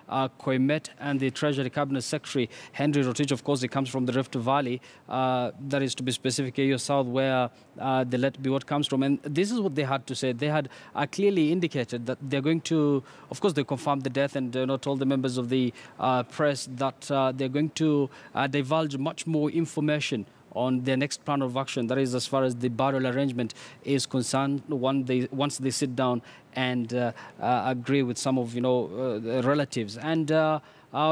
Koimet, and the Treasury Cabinet Secretary, Henry Rotich. Of course, he comes from the Rift Valley, that is to be specific, Keio South, where the let Biwott comes from. And this is what they had to say. They had clearly indicated that they're going to, of course, they confirmed the death and told the members of the press that they're going to divulge much more information on their next plan of action. That is, as far as the burial arrangement is concerned, once they sit down and agree with some of the relatives. And our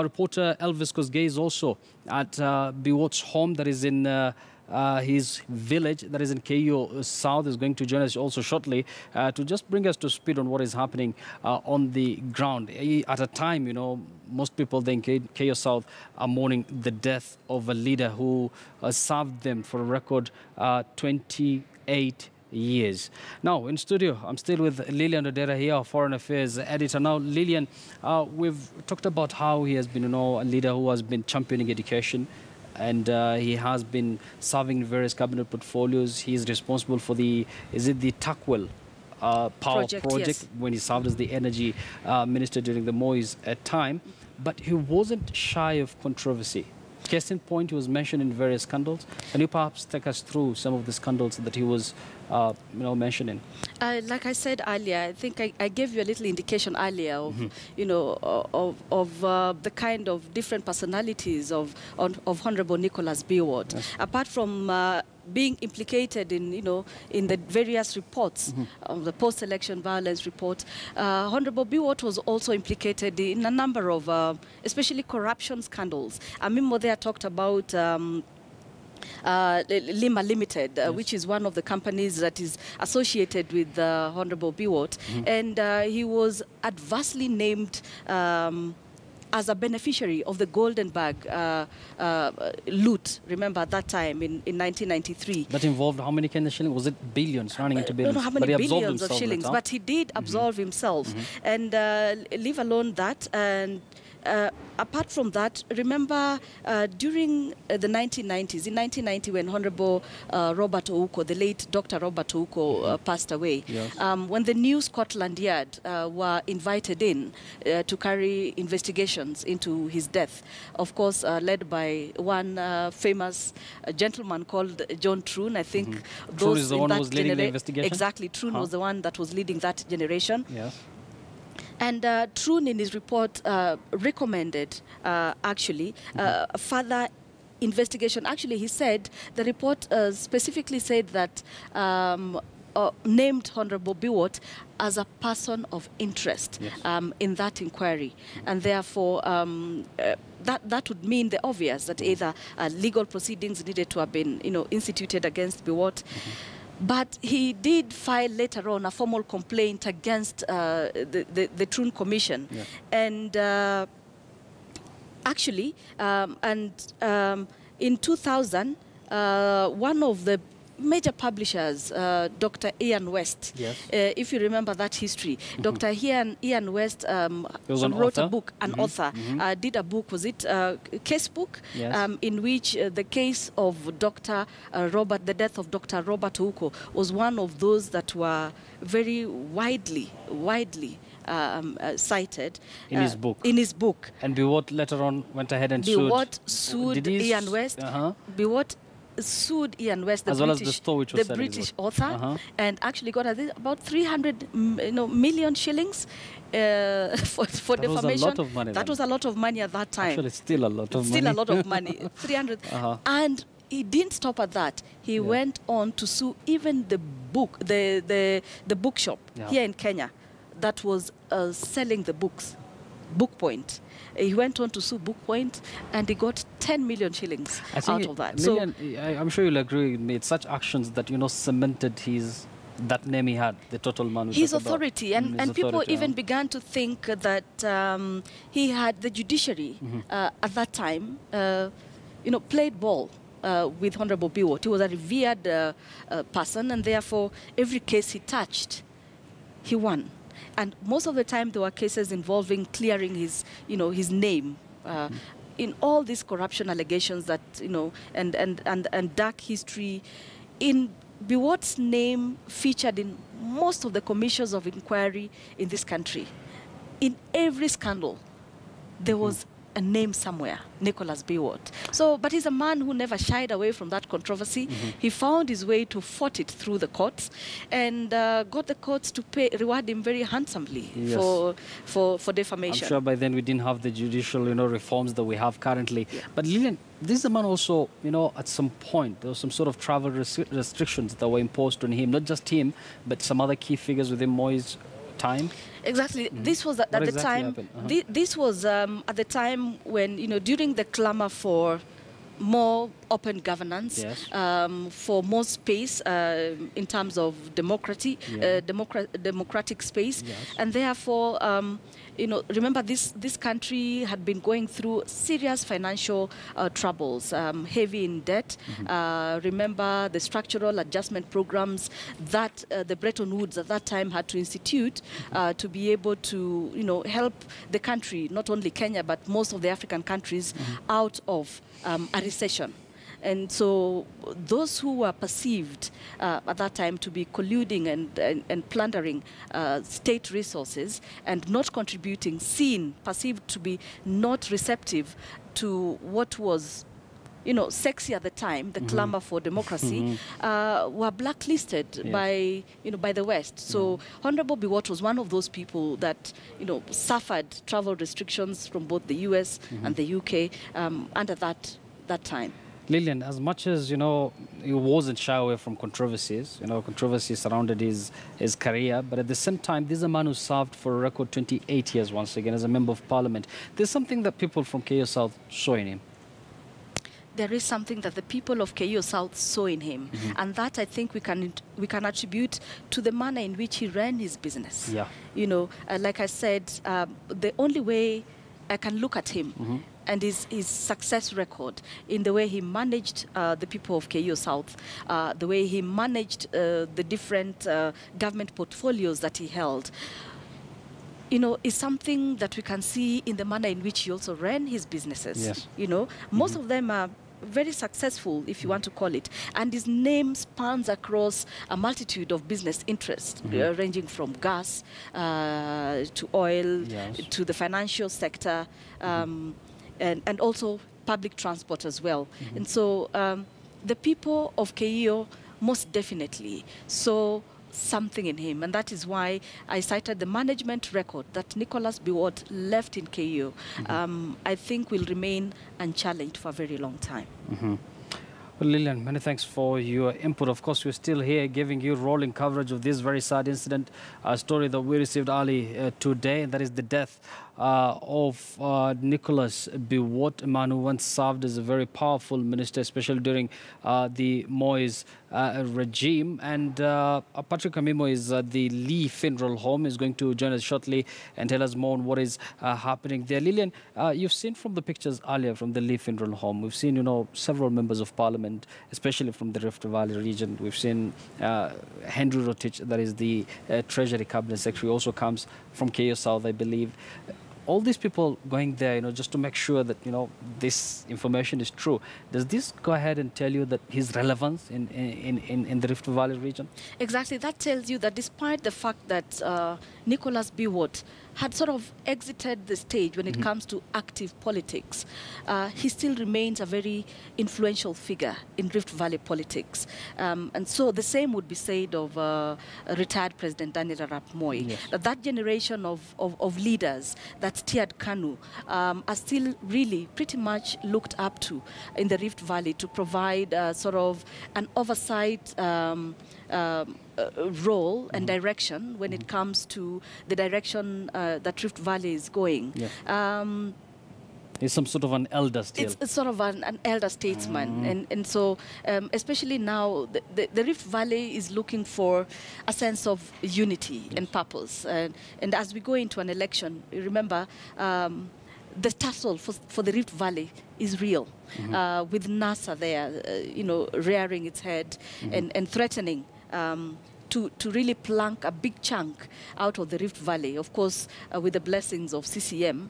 reporter Elvis Kosgei is also at Biwott's home, that is in his village, that is in Keio South, is going to join us also shortly to just bring us to speed on what is happening on the ground. At a time, most people in Keio South are mourning the death of a leader who served them for a record 28 years. Now, in studio, I'm still with Lillian Odera here, our Foreign Affairs editor. Now, Lillian, we've talked about how he has been, a leader who has been championing education, and he has been serving in various cabinet portfolios. He is responsible for the Takwell power project yes, when he served as the energy minister during the Moy's time. But he wasn't shy of controversy. Case in point, he was mentioned in various scandals. Can you perhaps take us through some of the scandals that he was mentioning? Like I said earlier, I think I gave you a little indication earlier of, the kind of different personalities of Honorable Nicholas Biwott. Yes. Apart from being implicated in, in the various reports of the post-election violence report, Honorable Biwott was also implicated in a number of, especially corruption scandals. Amimo there talked about Lima Limited, yes, which is one of the companies that is associated with Honorable Biwott, and he was adversely named as a beneficiary of the Golden Bag loot, remember, at that time in 1993. That involved how many kind of shillings? Was it billions, running into billions? I don't know how many billions of shillings, but he did absolve himself. And leave alone that, and apart from that, remember during the 1990s, in 1990 when Honorable Robert Ouko, the late Dr. Robert Ouko passed away, yes, when the New Scotland Yard were invited in to carry investigations into his death, of course led by one famous gentleman called John Troon. I think Troon is the one who was leading the investigation? Exactly, Troon was the one that was leading that generation. Yes. And Troon, in his report, recommended, actually, further investigation. Actually, he said, the report specifically said that named Honorable Biwott as a person of interest, yes, in that inquiry. And therefore, that would mean the obvious, that either legal proceedings needed to have been, instituted against Biwott. But he did file later on a formal complaint against the Troon Commission. Yeah. And actually, in 2000, one of the major publishers, Dr. Ian West, yes, if you remember that history, Dr. Ian West wrote a book, an author, did a book, was it a case book, yes, in which the case of the death of Dr. Robert Ouko was one of those that were very widely cited. In his book. In his book. And Biwott later on went ahead and sued Ian West. Biwott sued Ian West, the British author, and actually got about 300 million shillings for defamation. Was a lot of money. That was a lot of money at that time. Actually, it's still a lot of money. Still a lot of money. 300. And he didn't stop at that. He went on to sue even the bookshop here in Kenya that was selling the books, Book Point. He went on to sue Book Point, and he got 10 million shillings out of that. I'm sure you'll agree with me. It's such actions that cemented that name he had, the total man. His authority, and people even began to think that he had the judiciary at that time, played ball with Honorable Biwott. He was a revered person, and therefore every case he touched, he won. And most of the time, there were cases involving clearing his, his name in all these corruption allegations that, and dark history. In Biwott's name featured in most of the commissions of inquiry in this country. In every scandal, there was a name somewhere, Mombasa Biwott. So, but he's a man who never shied away from that controversy. He found his way to fought it through the courts, and got the courts to reward him very handsomely for defamation. I'm sure by then we didn't have the judicial, reforms that we have currently. Yeah. But Lillian, this is a man also, at some point there was some sort of travel restrictions that were imposed on him, not just him, but some other key figures within Moi's time. Exactly. This was at the time. This was at the time when, during the clamor for more open governance, for more space in terms of democratic space, and therefore, remember this country had been going through serious financial troubles, heavy in debt. Remember the structural adjustment programs that the Bretton Woods at that time had to institute to be able to, help the country, not only Kenya, but most of the African countries out of a recession. And so those who were perceived at that time to be colluding and plundering state resources and not contributing, perceived to be not receptive to what was, sexy at the time, the clamor for democracy, were blacklisted by the West. So Honorable Biwott was one of those people that, suffered travel restrictions from both the US and the UK under that time. Lillian, as much as, he wasn't shy away from controversies, controversies surrounded his career, but at the same time, this is a man who served for a record 28 years once again as a member of parliament. There's something that people from KO South saw in him. There is something that the people of KO South saw in him, and that I think we can attribute to the manner in which he ran his business. Yeah. Like I said, the only way I can look at him and his success record in the way he managed the people of KO South, the way he managed the different government portfolios that he held, is something that we can see in the manner in which he also ran his businesses. Yes. Most of them are very successful, if you want to call it, and his name spans across a multitude of business interests, ranging from gas to oil, to the financial sector, and also public transport as well. And so the people of KO most definitely saw something in him, and that is why I cited the management record that Mombasa Biwott left in KO. I think will remain unchallenged for a very long time. Well, Lillian, many thanks for your input. Of course, we're still here giving you rolling coverage of this very sad incident, a story that we received early today, and that is the death of Mombasa Biwott, a man who once served as a very powerful minister, especially during the Moi's regime. And Patrick Amimo is at the Lee Funeral Home. He's going to join us shortly and tell us more on what is happening there. Lillian, you've seen from the pictures earlier from the Lee Funeral Home, we've seen, several members of parliament, especially from the Rift Valley region. We've seen Henry Rotich, that is the Treasury Cabinet Secretary, also comes from KO South, I believe. All these people going there, just to make sure that, this information is true. Does this go ahead and tell you that his relevance in the Rift Valley region? Exactly. That tells you that despite the fact that Mombasa Biwott had sort of exited the stage when it comes to active politics, he still remains a very influential figure in Rift Valley politics. And so the same would be said of retired President Daniel Arap Moi. Yes. That generation of leaders that steered KANU are still really pretty much looked up to in the Rift Valley to provide sort of an oversight role and direction when it comes to the direction that Rift Valley is going. Yeah. He's some sort of an elder still. It's sort of an elder statesman. And so, especially now, the Rift Valley is looking for a sense of unity and purpose. And as we go into an election, remember, the tussle for the Rift Valley is real, with NASA there, rearing its head and threatening to really plunk a big chunk out of the Rift Valley, of course, with the blessings of CCM.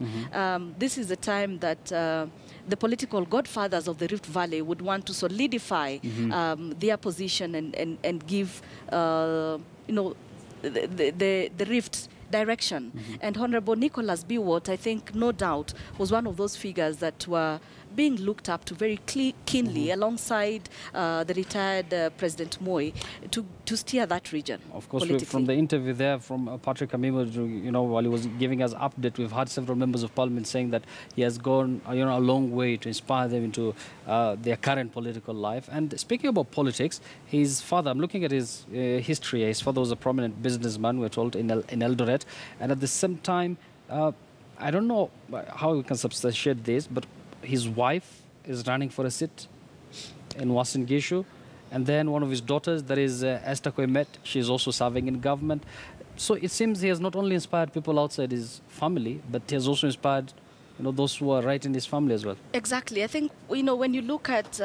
This is the time that the political godfathers of the Rift Valley would want to solidify their position and give, the Rift direction. And Honorable Nicholas Biwott, I think, no doubt, was one of those figures that were being looked up to very keenly alongside the retired President Moi to steer that region. Of course, from the interview there from Patrick Amimo, while he was giving us update, we've had several members of parliament saying that he has gone a long way to inspire them into their current political life. And speaking about politics, his father, I'm looking at his history. His father was a prominent businessman, we're told, in Eldoret. And at the same time, I don't know how we can substantiate this, but his wife is running for a seat in Uasin Gishu. And then one of his daughters, that is Esther Koimet, she's also serving in government. So it seems he has not only inspired people outside his family, but he has also inspired those who are right in his family as well. Exactly. I think, when you look at,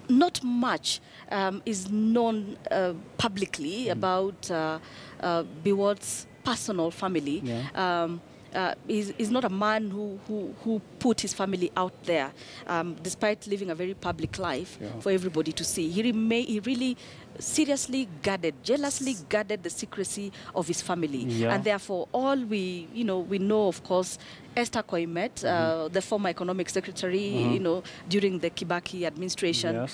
not much is known publicly about Biwott's personal family. Yeah. He's not a man who put his family out there, despite living a very public life for everybody to see. He really seriously guarded, jealously guarded the secrecy of his family. And therefore, all we know, of course, Esther Koimet, the former economic secretary, during the Kibaki administration,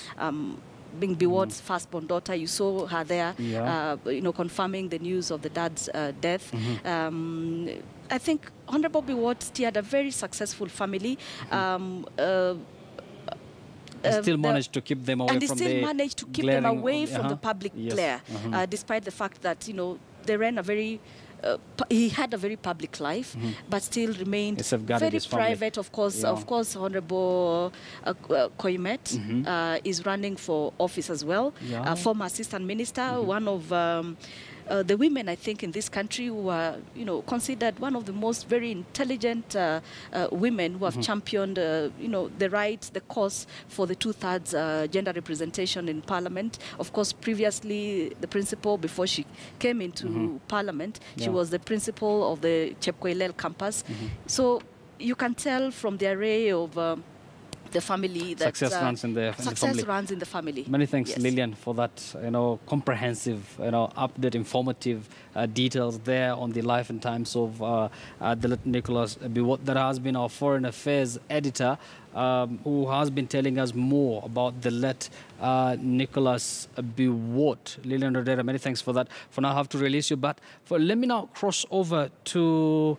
being Biwott's firstborn daughter. You saw her there, confirming the news of the dad's death. I think Honorable Biwott steered a very successful family. Still managed to keep them away from the still managed to keep them away from the public glare, despite the fact that they ran a very he had a very public life, but still remained very private. Of course, Honorable Koimet is running for office as well. Former assistant minister, one of the women, I think, in this country who are, considered one of the most very intelligent women who have championed, the rights, the cause for the 2/3 gender representation in Parliament. Of course, previously, the principal, before she came into Parliament, she was the principal of the Chepkoilel campus. So you can tell from the array of the family that success runs in the family. Many thanks, Lillian, for that comprehensive update, informative details there on the life and times of the late Nicholas Biwott. That has been our foreign affairs editor, who has been telling us more about the late Nicholas Biwott. Lillian Rodera, many thanks for that. For now, I have to release you, but let me now cross over to